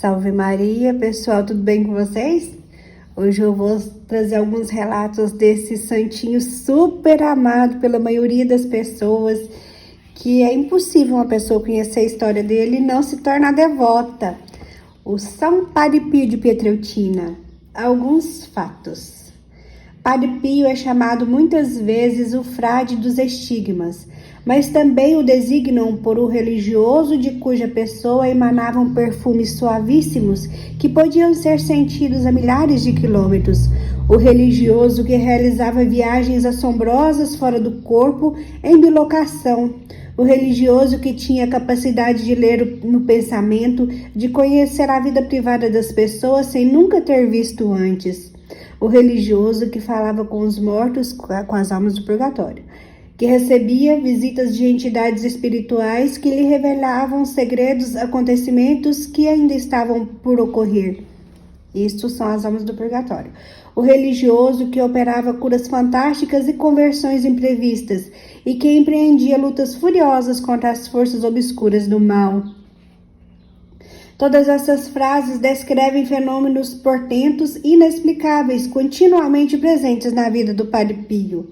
Salve Maria, pessoal, tudo bem com vocês? Hoje eu vou trazer alguns relatos desse santinho super amado pela maioria das pessoas, que é impossível uma pessoa conhecer a história dele e não se tornar devota. O São Padre Pio de Pietrelcina. Alguns fatos. Padre Pio é chamado muitas vezes o frade dos estigmas, mas também o designam por um religioso de cuja pessoa emanavam perfumes suavíssimos que podiam ser sentidos a milhares de quilômetros. O religioso que realizava viagens assombrosas fora do corpo em bilocação. O religioso que tinha a capacidade de ler no pensamento, de conhecer a vida privada das pessoas sem nunca ter visto antes. O religioso que falava com os mortos, com as almas do purgatório, que recebia visitas de entidades espirituais que lhe revelavam segredos, acontecimentos que ainda estavam por ocorrer. Isto são as almas do purgatório. O religioso que operava curas fantásticas e conversões imprevistas e que empreendia lutas furiosas contra as forças obscuras do mal. Todas essas frases descrevem fenômenos portentos inexplicáveis, continuamente presentes na vida do Padre Pio.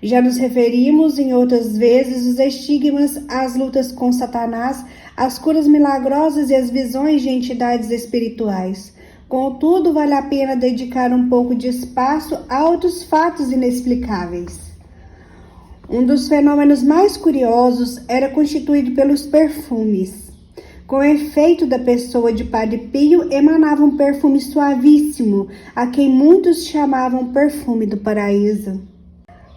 Já nos referimos em outras vezes os estigmas, as lutas com Satanás, as curas milagrosas e as visões de entidades espirituais. Contudo, vale a pena dedicar um pouco de espaço a outros fatos inexplicáveis. Um dos fenômenos mais curiosos era constituído pelos perfumes. Com o efeito da pessoa de Padre Pio, emanava um perfume suavíssimo, a quem muitos chamavam perfume do paraíso.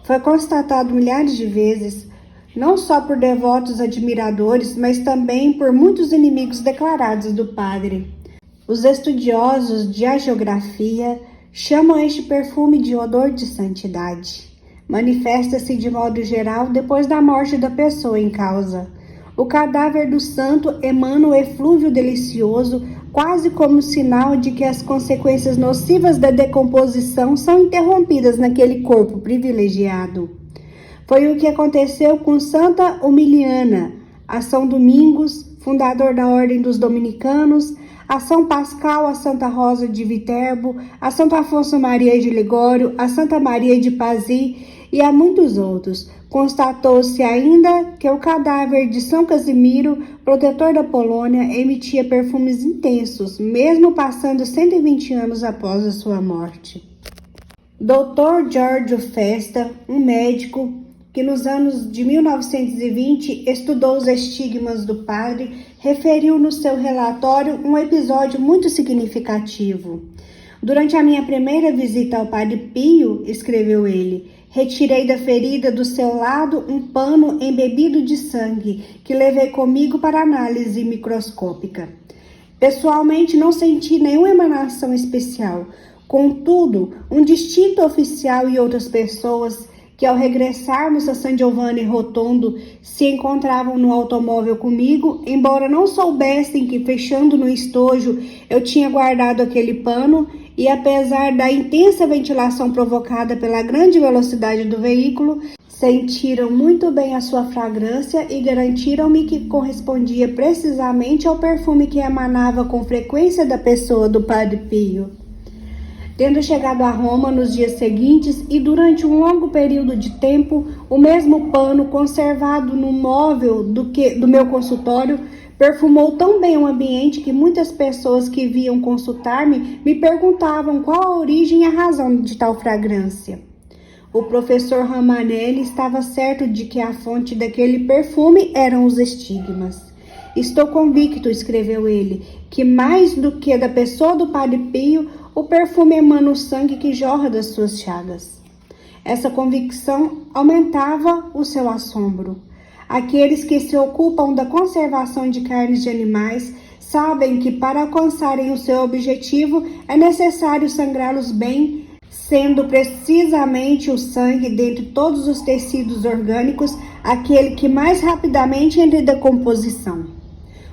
Foi constatado milhares de vezes, não só por devotos admiradores, mas também por muitos inimigos declarados do padre. Os estudiosos de hagiografia chamam este perfume de odor de santidade. Manifesta-se de modo geral depois da morte da pessoa em causa. O cadáver do santo emana um eflúvio delicioso, quase como sinal de que as consequências nocivas da decomposição são interrompidas naquele corpo privilegiado. Foi o que aconteceu com Santa Humiliana, a São Domingos, fundador da Ordem dos Dominicanos, a São Pascal, a Santa Rosa de Viterbo, a Santo Afonso Maria de Ligório, a Santa Maria de Pazzi e a muitos outros. Constatou-se ainda que o cadáver de São Casimiro, protetor da Polônia, emitia perfumes intensos, mesmo passando 120 anos após a sua morte. Dr. Giorgio Festa, um médico que nos anos de 1920 estudou os estigmas do padre, referiu no seu relatório um episódio muito significativo. Durante a minha primeira visita ao Padre Pio, escreveu ele, retirei da ferida do seu lado um pano embebido de sangue que levei comigo para análise microscópica. Pessoalmente não senti nenhuma emanação especial. Contudo, um distinto oficial e outras pessoas que ao regressarmos a San Giovanni Rotondo se encontravam no automóvel comigo, embora não soubessem que fechando no estojo eu tinha guardado aquele pano e apesar da intensa ventilação provocada pela grande velocidade do veículo, sentiram muito bem a sua fragrância e garantiram-me que correspondia precisamente ao perfume que emanava com frequência da pessoa do Padre Pio. Tendo chegado a Roma nos dias seguintes e durante um longo período de tempo, o mesmo pano conservado no móvel do meu consultório perfumou tão bem o ambiente que muitas pessoas que vinham consultar-me me perguntavam qual a origem e a razão de tal fragrância. O professor Ramanelli estava certo de que a fonte daquele perfume eram os estigmas. Estou convicto, escreveu ele, que mais do que da pessoa do Padre Pio, o perfume emana o sangue que jorra das suas chagas. Essa convicção aumentava o seu assombro. Aqueles que se ocupam da conservação de carnes de animais sabem que para alcançarem o seu objetivo é necessário sangrá-los bem, sendo precisamente o sangue dentre todos os tecidos orgânicos aquele que mais rapidamente entra em decomposição.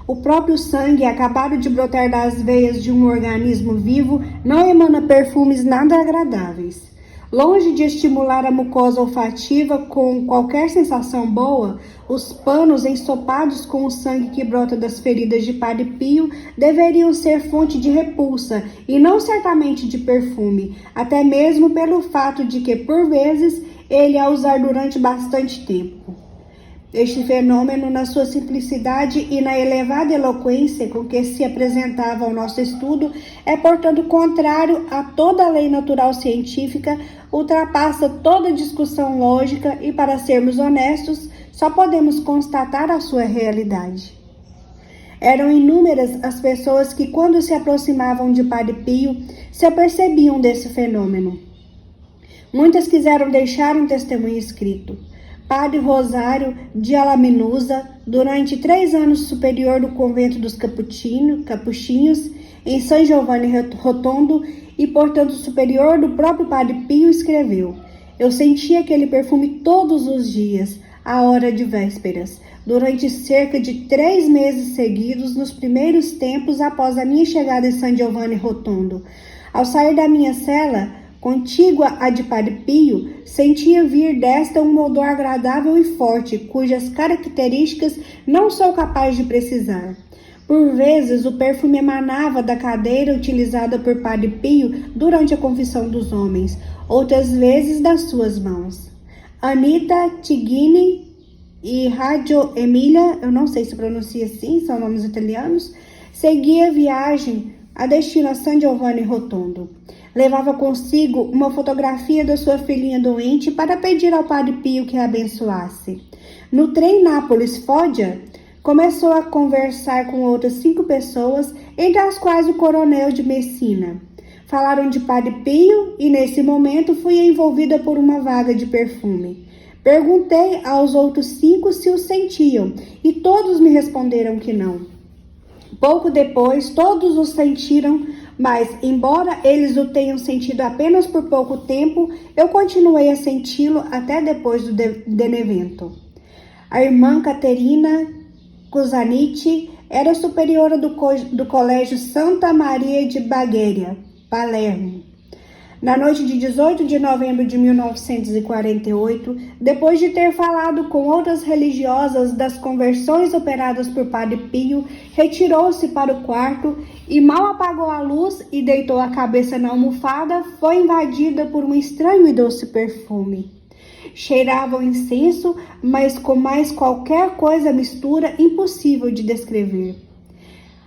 O próprio sangue, acabado de brotar das veias de um organismo vivo, não emana perfumes nada agradáveis. Longe de estimular a mucosa olfativa com qualquer sensação boa, os panos ensopados com o sangue que brota das feridas de Padre Pio deveriam ser fonte de repulsa e não certamente de perfume, até mesmo pelo fato de que, por vezes, ele a usar durante bastante tempo. Este fenômeno, na sua simplicidade e na elevada eloquência com que se apresentava ao nosso estudo, é, portanto, contrário a toda a lei natural científica, ultrapassa toda discussão lógica e, para sermos honestos, só podemos constatar a sua realidade. Eram inúmeras as pessoas que, quando se aproximavam de Padre Pio, se apercebiam desse fenômeno. Muitas quiseram deixar um testemunho escrito. Padre Rosário de Alaminuza, durante 3 anos superior do convento dos Capuchinhos, em São Giovanni Rotondo, e, portanto, superior do próprio Padre Pio, escreveu: eu sentia aquele perfume todos os dias, à hora de vésperas, durante cerca de 3 meses seguidos, nos primeiros tempos após a minha chegada em São Giovanni Rotondo. Ao sair da minha cela, contígua à de Padre Pio, sentia vir desta um odor agradável e forte, cujas características não sou capaz de precisar. Por vezes, o perfume emanava da cadeira utilizada por Padre Pio durante a confissão dos homens, outras vezes das suas mãos. Anita Tigini e Radio Emilia, eu não sei se pronuncia assim, são nomes italianos, seguia a viagem a destino a San Giovanni Rotondo. Levava consigo uma fotografia da sua filhinha doente para pedir ao Padre Pio que a abençoasse. No trem Nápoles-Foggia, começou a conversar com outras 5 pessoas, entre as quais o coronel de Messina. Falaram de Padre Pio e, nesse momento, fui envolvida por uma vaga de perfume. Perguntei aos outros 5 se o sentiam, e todos me responderam que não. Pouco depois, todos o sentiram, mas, embora eles o tenham sentido apenas por pouco tempo, eu continuei a senti-lo até depois do evento. A irmã Caterina Cusaniti era superiora do Colégio Santa Maria de Bagheria, Palermo. Na noite de 18 de novembro de 1948, depois de ter falado com outras religiosas das conversões operadas por Padre Pio, retirou-se para o quarto e mal apagou a luz e deitou a cabeça na almofada, foi invadida por um estranho e doce perfume. Cheirava o incenso, mas com mais qualquer coisa mistura impossível de descrever.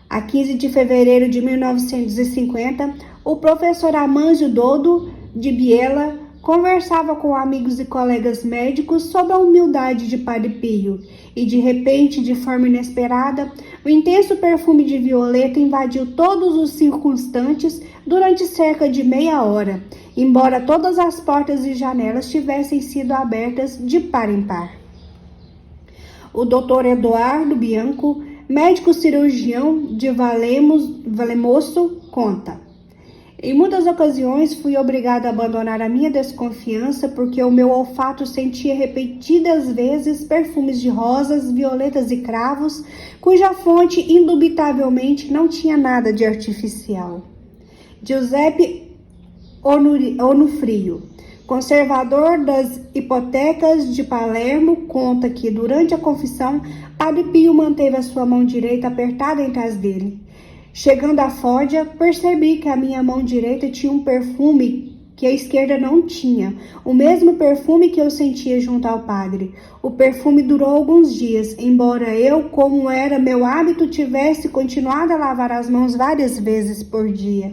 A 15 de fevereiro de 1950, o professor Amanzio Dodo, de Biella, conversava com amigos e colegas médicos sobre a humildade de Padre Pio, e de repente, de forma inesperada, o intenso perfume de violeta invadiu todos os circunstantes durante cerca de meia hora, embora todas as portas e janelas tivessem sido abertas de par em par. O Dr. Eduardo Bianco, médico cirurgião de Valemosso, conta: em muitas ocasiões fui obrigado a abandonar a minha desconfiança porque o meu olfato sentia repetidas vezes perfumes de rosas, violetas e cravos, cuja fonte indubitavelmente não tinha nada de artificial. Giuseppe Onufrio, conservador das hipotecas de Palermo, conta que, durante a confissão, Padre Pio manteve a sua mão direita apertada em trás dele. Chegando à Foggia, percebi que a minha mão direita tinha um perfume que a esquerda não tinha, o mesmo perfume que eu sentia junto ao padre. O perfume durou alguns dias, embora eu, como era meu hábito, tivesse continuado a lavar as mãos várias vezes por dia.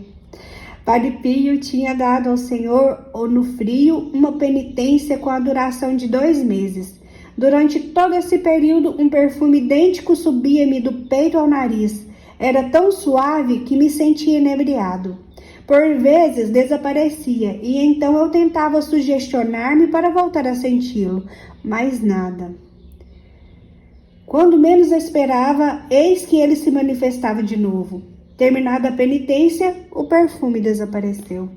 Padre Pio tinha dado ao senhor Onufrio uma penitência com a duração de 2 meses. Durante todo esse período, um perfume idêntico subia-me do peito ao nariz. Era tão suave que me sentia inebriado. Por vezes desaparecia, e então eu tentava sugestionar-me para voltar a senti-lo, mas nada. Quando menos esperava, eis que ele se manifestava de novo. Terminada a penitência, o perfume desapareceu.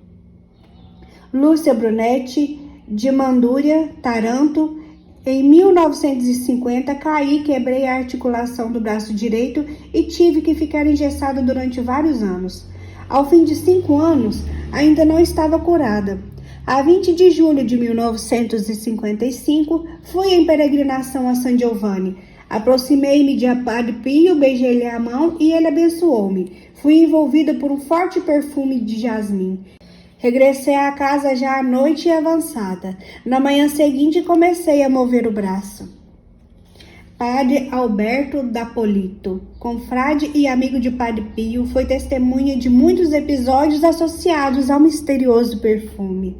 Lúcia Brunetti, de Mandúria, Taranto. Em 1950, caí, quebrei a articulação do braço direito e tive que ficar engessada durante vários anos. Ao fim de 5 anos, ainda não estava curada. A 20 de julho de 1955, fui em peregrinação a San Giovanni. Aproximei-me de Padre Pio, beijei-lhe a mão e ele abençoou-me. Fui envolvida por um forte perfume de jasmim. Regressei à casa já à noite avançada. Na manhã seguinte, comecei a mover o braço. Padre Alberto D'Apolito, confrade e amigo de Padre Pio, foi testemunha de muitos episódios associados ao misterioso perfume.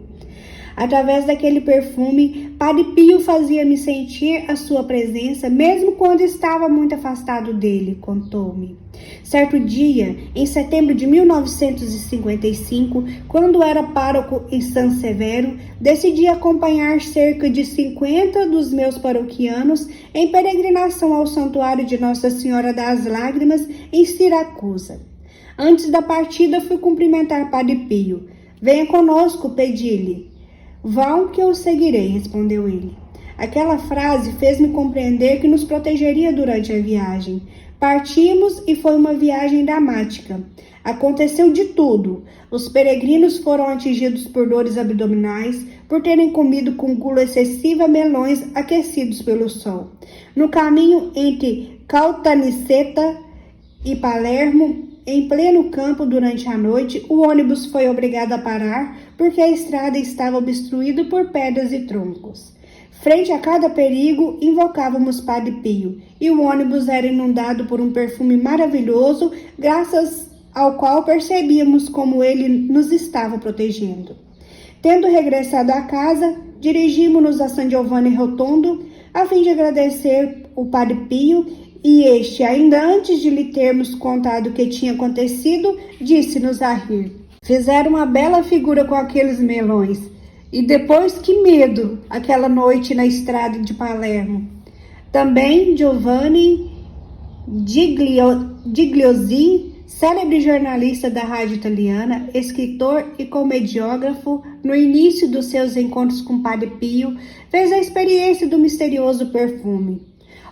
Através daquele perfume, Padre Pio fazia-me sentir a sua presença, mesmo quando estava muito afastado dele, contou-me. Certo dia, em setembro de 1955, quando era pároco em San Severo, decidi acompanhar cerca de 50 dos meus paroquianos em peregrinação ao Santuário de Nossa Senhora das Lágrimas, em Siracusa. Antes da partida, fui cumprimentar Padre Pio. Venha conosco, pedi-lhe. Vão que eu seguirei, respondeu ele. Aquela frase fez-me compreender que nos protegeria durante a viagem. Partimos e foi uma viagem dramática. Aconteceu de tudo. Os peregrinos foram atingidos por dores abdominais, por terem comido com gula excessiva melões aquecidos pelo sol. No caminho entre Caltanissetta e Palermo, em pleno campo durante a noite, o ônibus foi obrigado a parar porque a estrada estava obstruída por pedras e troncos. Frente a cada perigo, invocávamos Padre Pio, e o ônibus era inundado por um perfume maravilhoso, graças ao qual percebíamos como ele nos estava protegendo. Tendo regressado à casa, dirigimos-nos a San Giovanni Rotondo, a fim de agradecer o Padre Pio, e este, ainda antes de lhe termos contado o que tinha acontecido, disse-nos a rir. Fizeram uma bela figura com aqueles melões. E depois, que medo, aquela noite na estrada de Palermo. Também Giovanni Gigliosi, célebre jornalista da rádio italiana, escritor e comediógrafo, no início dos seus encontros com Padre Pio, fez a experiência do misterioso perfume.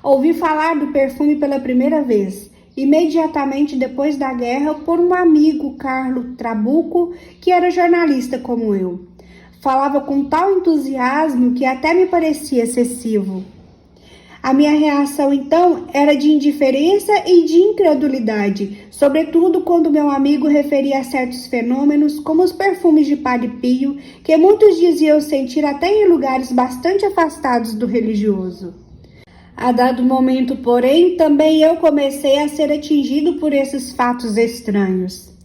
Ouvi falar do perfume pela primeira vez, imediatamente depois da guerra, por um amigo, Carlo Trabucco, que era jornalista como eu. Falava com tal entusiasmo que até me parecia excessivo. A minha reação, então, era de indiferença e de incredulidade, sobretudo quando meu amigo referia a certos fenômenos, como os perfumes de Padre Pio, que muitos diziam sentir até em lugares bastante afastados do religioso. A dado momento, porém, também eu comecei a ser atingido por esses fatos estranhos.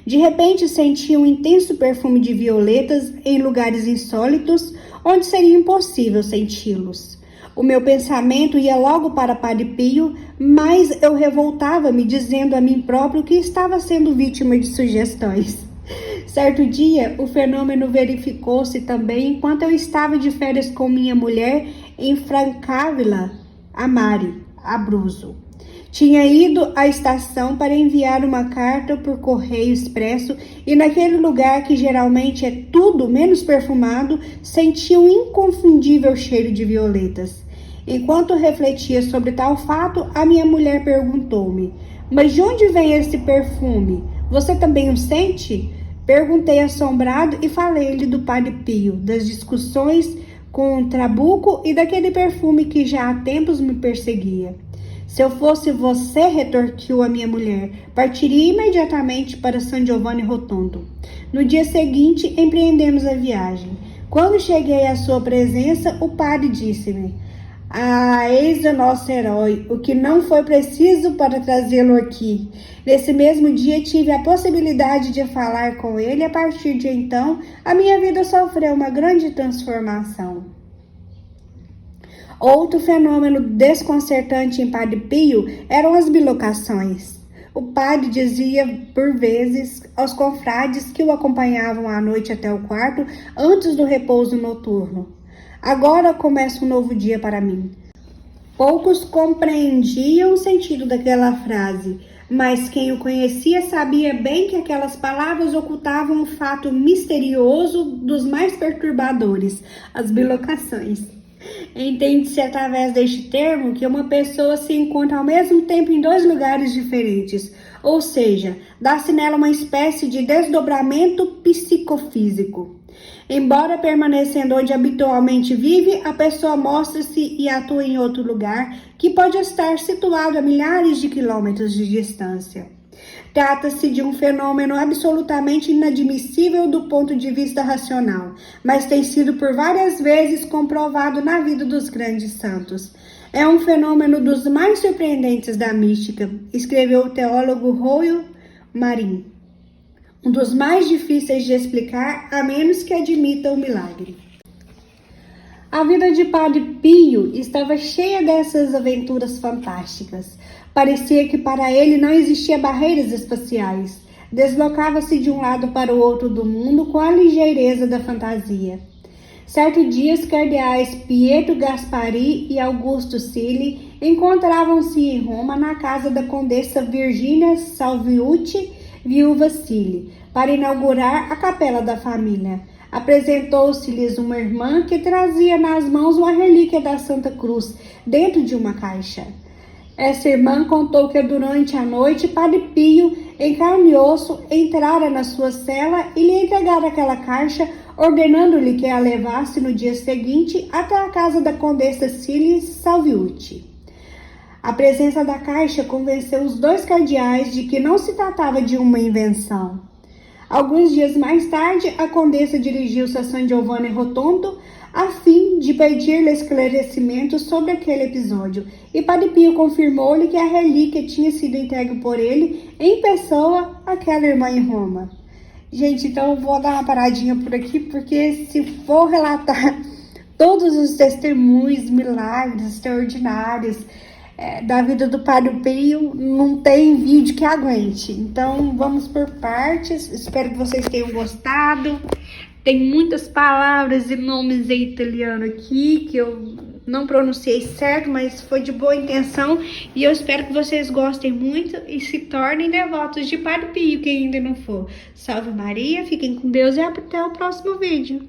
De repente, senti um intenso perfume de violetas em lugares insólitos, onde seria impossível senti-los. O meu pensamento ia logo para Padre Pio, mas eu revoltava-me dizendo a mim próprio que estava sendo vítima de sugestões. Certo dia, o fenômeno verificou-se também enquanto eu estava de férias com minha mulher em Francavilla, Abruzzo. Tinha ido à estação para enviar uma carta por correio expresso e naquele lugar que geralmente é tudo menos perfumado, senti um inconfundível cheiro de violetas. Enquanto refletia sobre tal fato, a minha mulher perguntou-me: "Mas de onde vem esse perfume? Você também o sente?" Perguntei assombrado e falei-lhe do Padre Pio, das discussões com o Trabucco e daquele perfume que já há tempos me perseguia. "Se eu fosse você", retorquiu a minha mulher, "partiria imediatamente para San Giovanni Rotondo." No dia seguinte, empreendemos a viagem. Quando cheguei à sua presença, o padre disse-me: "Ah, eis o nosso herói, o que não foi preciso para trazê-lo aqui." Nesse mesmo dia tive a possibilidade de falar com ele. A partir de então, a minha vida sofreu uma grande transformação. Outro fenômeno desconcertante em Padre Pio eram as bilocações. O padre dizia, por vezes, aos confrades que o acompanhavam à noite até o quarto, antes do repouso noturno: "Agora começa um novo dia para mim." Poucos compreendiam o sentido daquela frase, mas quem o conhecia sabia bem que aquelas palavras ocultavam um fato misterioso dos mais perturbadores: as bilocações. Entende-se através deste termo que uma pessoa se encontra ao mesmo tempo em dois lugares diferentes, ou seja, dá-se nela uma espécie de desdobramento psicofísico. Embora permanecendo onde habitualmente vive, a pessoa mostra-se e atua em outro lugar que pode estar situado a milhares de quilômetros de distância. Trata-se de um fenômeno absolutamente inadmissível do ponto de vista racional, mas tem sido por várias vezes comprovado na vida dos grandes santos. É um fenômeno dos mais surpreendentes da mística, escreveu o teólogo Royal Marin. Um dos mais difíceis de explicar, a menos que admita o milagre. A vida de Padre Pio estava cheia dessas aventuras fantásticas. Parecia que para ele não existia barreiras espaciais. Deslocava-se de um lado para o outro do mundo com a ligeireza da fantasia. Certo dia, os cardeais Pietro Gaspari e Augusto Cilli encontravam-se em Roma na casa da condessa Virginia Salviucci, viúva Cilli, para inaugurar a capela da família. Apresentou-se-lhes uma irmã que trazia nas mãos uma relíquia da Santa Cruz dentro de uma caixa. Essa irmã contou que durante a noite Padre Pio, em carne e osso, entrara na sua cela e lhe entregara aquela caixa, ordenando-lhe que a levasse no dia seguinte até a casa da condessa Cilli Salviucci. A presença da caixa convenceu os dois cardeais de que não se tratava de uma invenção. Alguns dias mais tarde, a condessa dirigiu-se a San Giovanni Rotondo a fim de pedir-lhe esclarecimentos sobre aquele episódio, e Padre Pio confirmou-lhe que a relíquia tinha sido entregue por ele em pessoa àquela irmã em Roma. Gente, então eu vou dar uma paradinha por aqui, porque se for relatar todos os testemunhos, milagres extraordinários da vida do Padre Pio, não tem vídeo que aguente. Então vamos por partes. Espero que vocês tenham gostado. Tem muitas palavras e nomes em italiano aqui que eu não pronunciei certo, mas foi de boa intenção. E eu espero que vocês gostem muito e se tornem devotos de Padre Pio, quem ainda não for. Salve Maria, fiquem com Deus e até o próximo vídeo.